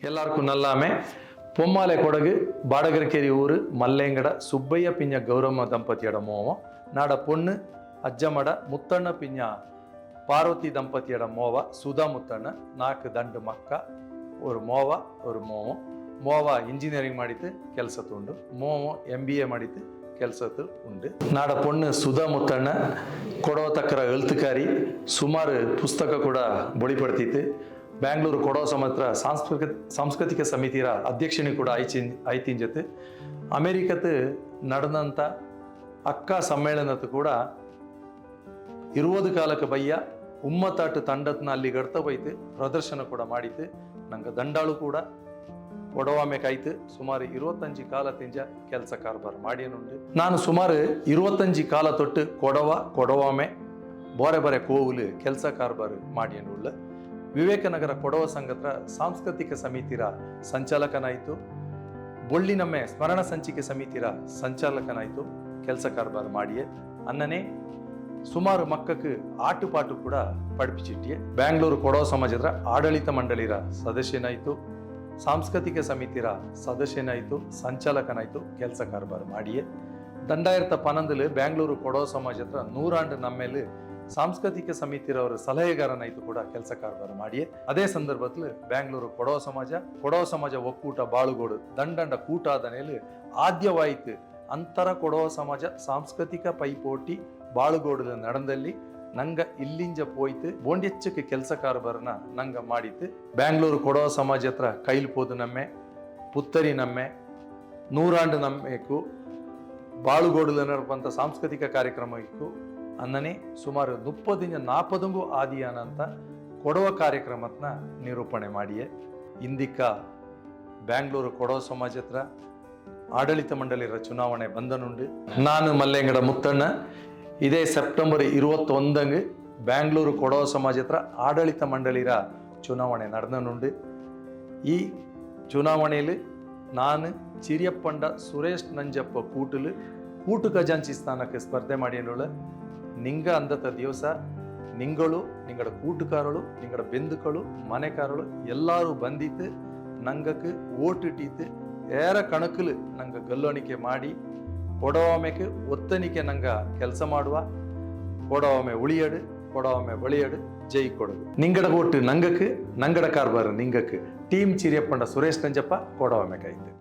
எல்லாருக்கும் நல்லாமே பொம்மாலை கொடகு பாடகரக்கேரி ஊர் மல்லேங்கட சுப்பைய பிஞ்ச கௌரவ ದಂಪತಿಯಡ ಮೋವ ನಾಡ ಪೊಣ್ಣು ಅಜ್ಜಮಡ ಮುತ್ತಣ್ಣ ಪಿಂಜ ಪಾರ್ವತಿ ದಂಪತಿಯಡ ಮೋವ ಸುಧಾ ಮುತ್ತಣ್ಣ 4 ದಂಡು ಮಕ್ಕ ஒரு ಮೋವ ஒரு ಮೋವ ಮೋವ ಇಂಜಿನಿಯರಿಂಗ್ ಮಾಡಿತು ಕೆಲಸ ಉಂಡು ಮೋವ MBA ಮಾಡಿತು ಕೆಲಸತ್ತು ಉಂಡು ನಾಡ ಪೊಣ್ಣು ಸುಧಾ ಮುತ್ತಣ್ಣ ಕೊಡವ ತಕ್ಕರ ಎಳ್ತುಕಾರಿ ಸುಮಾರು ಪುಸ್ತಕ ಕೂಡ ಬೊಳಿಪಡ್ತಿತ್ತು ಬ್ಯಾಂಗ್ಳೂರು ಕೊಡವ ಸಮತ್ರ ಸಾಂಸ್ಕೃತಿಕ ಸಮಿತಿಯ ಅಧ್ಯಕ್ಷನಿ ಕೂಡ ಐತಿಂಜತ್ ಅಮೆರಿಕತ್ ನಡೆದಂಥ ಅಕ್ಕ ಸಮ್ಮೇಳನತ್ತು ಕೂಡ 20 ಕಾಲಕ್ಕೆ ಬಯ್ಯ ಉಮ್ಮತ್ತಾಟು ತಂಡತ್ನ ಅಲ್ಲಿ ಗಡ್ತ ಬೈತು ಪ್ರದರ್ಶನ ಕೂಡ ಮಾಡಿತ್ತು ನಂಗೆ ದಂಡಾಳು ಕೂಡ ಕೊಡವಾಮೆಕಾಯ್ತು ಸುಮಾರು 25 ಕಾಲ ತಿಂಜ ಕೆಲಸ ಕಾರ್ಬಾರ್ ಮಾಡಿಯನುಂಡು ನಾನು ಸುಮಾರು 25 ಕಾಲ ತೊಟ್ಟು ಕೊಡವಾಮೆ ಬೋರೆ ಬರೆ ಕೋವುಲು ಕೆಲಸ ಕಾರ್ಬಾರ್ ಮಾಡಿಯನುಳ್ಳ ವಿವೇಕನಗರ ಕೊಡವ ಸಂಘದ ಸಾಂಸ್ಕೃತಿಕ ಸಮಿತಿರ ಸಂಚಾಲಕನಾಯಿತು ಬೊಳ್ಳಿನಮ್ಮೆ ಸ್ಮರಣ ಸಂಚಿಕೆ ಸಮಿತಿರ ಸಂಚಾಲಕನಾಯಿತು ಕೆಲಸ ಕಾರ್ಬಾರ್ ಮಾಡಿಯೇ ಅನ್ನನೇ ಸುಮಾರು ಮಕ್ಕಕ್ಕೆ ಆಟುಪಾಟು ಕೂಡ ಪಡಿಪಿಚಿಟ್ಟಿಯೇ ಬ್ಯಾಂಗ್ಳೂರು ಕೊಡವ ಸಮಾಜದ ಆಡಳಿತ ಮಂಡಳಿರ ಸದಸ್ಯನಾಯಿತು ಸಾಂಸ್ಕೃತಿಕ ಸಮಿತಿರ ಸದಸ್ಯನಾಯಿತು ಸಂಚಾಲಕನಾಯಿತು ಕೆಲಸ ಕಾರ್ಬಾರ್ ಮಾಡಿಯೇ 2012 ಬ್ಯಾಂಗ್ಳೂರು ಕೊಡವ ಸಮಾಜದ 100 ಆಂಡ್ ನಮ್ಮೇಲೆ ಸಾಂಸ್ಕೃತಿಕ ಸಮಿತಿರವರ ಸಲಹೆಗಾರನಾಯಿತು ಕೂಡ ಕೆಲಸ ಕಾರ್ಬಾರ್ ಮಾಡಿಯೇ ಅದೇ ಸಂದರ್ಭದಲ್ಲಿ ಬ್ಯಾಂಗ್ಳೂರು ಕೊಡವ ಸಮಾಜ ಒಕ್ಕೂಟ ಬಾಳುಗೋಡು ದಂಡಂಡ ಕೂಟ ಆದನೇಲಿ ಆದ್ಯವಾಯಿತು ಅಂತರ ಕೊಡವ ಸಮಾಜ ಸಾಂಸ್ಕೃತಿಕ ಪೈಪೋಟಿ ಬಾಳುಗೋಡು ನಡೆದಲ್ಲಿ ನಂಗ ಇಲ್ಲಿಂಜ ಪೋಯ್ತು ಬೋಂಡ್ಯಚ್ಚಕ್ಕೆ ಕೆಲಸ ಕಾರ್ಬಾರನ ನಂಗ ಮಾಡಿತ್ತು ಬ್ಯಾಂಗ್ಳೂರು ಕೊಡವ ಸಮಾಜ ಹತ್ರ ಕೈಲು ಪೋದು ನಮ್ಮೆ ಪುತ್ತರಿ ನಮ್ಮೆ 100 ಆಂಡ್ ನಮ್ಮೆಕು ಬಾಳುಗೋಡು ನಡಪಂತ ಸಾಂಸ್ಕೃತಿಕ ಕಾರ್ಯಕ್ರಮಕ್ಕೂ ಅನ್ನನೇ ಸುಮಾರು 30-40 ಆದಿಯಾನಂತ ಕೊಡವ ಕಾರ್ಯಕ್ರಮತ್ನ ನಿರೂಪಣೆ ಮಾಡಿಯೇ ಇಂದಿಕ್ಕ ಬ್ಯಾಂಗ್ಳೂರು ಕೊಡವ ಸಮಾಜ ಹತ್ರ ಆಡಳಿತ ಮಂಡಳಿರ ಚುನಾವಣೆ ಬಂದನುಂಡು ನಾನು ಮಲ್ಲೇಂಗಡ ಮುತ್ತಣ್ಣ ಇದೇ ಸೆಪ್ಟೆಂಬರ್ 21 ಬ್ಯಾಂಗ್ಳೂರು ಕೊಡವ ಸಮಾಜ ಹತ್ರ ಆಡಳಿತ ಮಂಡಳಿರ ಚುನಾವಣೆ ನಡೆದನುಂಡು ಈ ಚುನಾವಣೆಯಲ್ಲಿ ನಾನು ಚಿರಿಯಪ್ಪಂಡ ಸುರೇಶ್ ನಂಜಪ್ಪ ಕೂಟು ಖಜಾಂಚಿ ಸ್ಥಾನಕ್ಕೆ ಸ್ಪರ್ಧೆ ಮಾಡಿಯನುಳ್ಳ ನಿಂಗ ಅಂದತ ದಿವಸ ನಿಂಗಳು ನಿಂಗಡ ಕೂಟುಕಾರಳು ನಿಂಗಡ ಬೆಂದುಕಳು ಮನೆಕಾರಳು ಎಲ್ಲರೂ ಬಂದಿತ್ತು ನಂಗಕ್ಕೆ ಓಟ್ ಇಟ್ಟಿತ್ತು ಏರ ಕಣಕಲು ನಂಗೆ ಗಲ್ಲೋಣಿಕೆ ಮಾಡಿ ಕೊಡವಾಮೆಗೆ ಒತ್ತನಿಕೆ ನಂಗ ಕೆಲಸ ಮಾಡುವ ಕೊಡವಾಮೆ ಉಳಿಯಡು ಕೊಡವಾಮೆ ಬಳಿಯಡು ಜೈ ಕೊಡದು ನಿಂಗಡ ಓಟು ನಂಗಕ್ಕೆ ನಂಗಡ ಕಾರ್ಬಾರ ನಿಂಗಕ್ಕೆ ಟೀಮ್ ಚಿರಿಯಪ್ಪಂಡ ಸುರೇಶ್ ನಂಜಪ್ಪ ಕೊಡವಾಮೆ ಕಾಯ್ತು.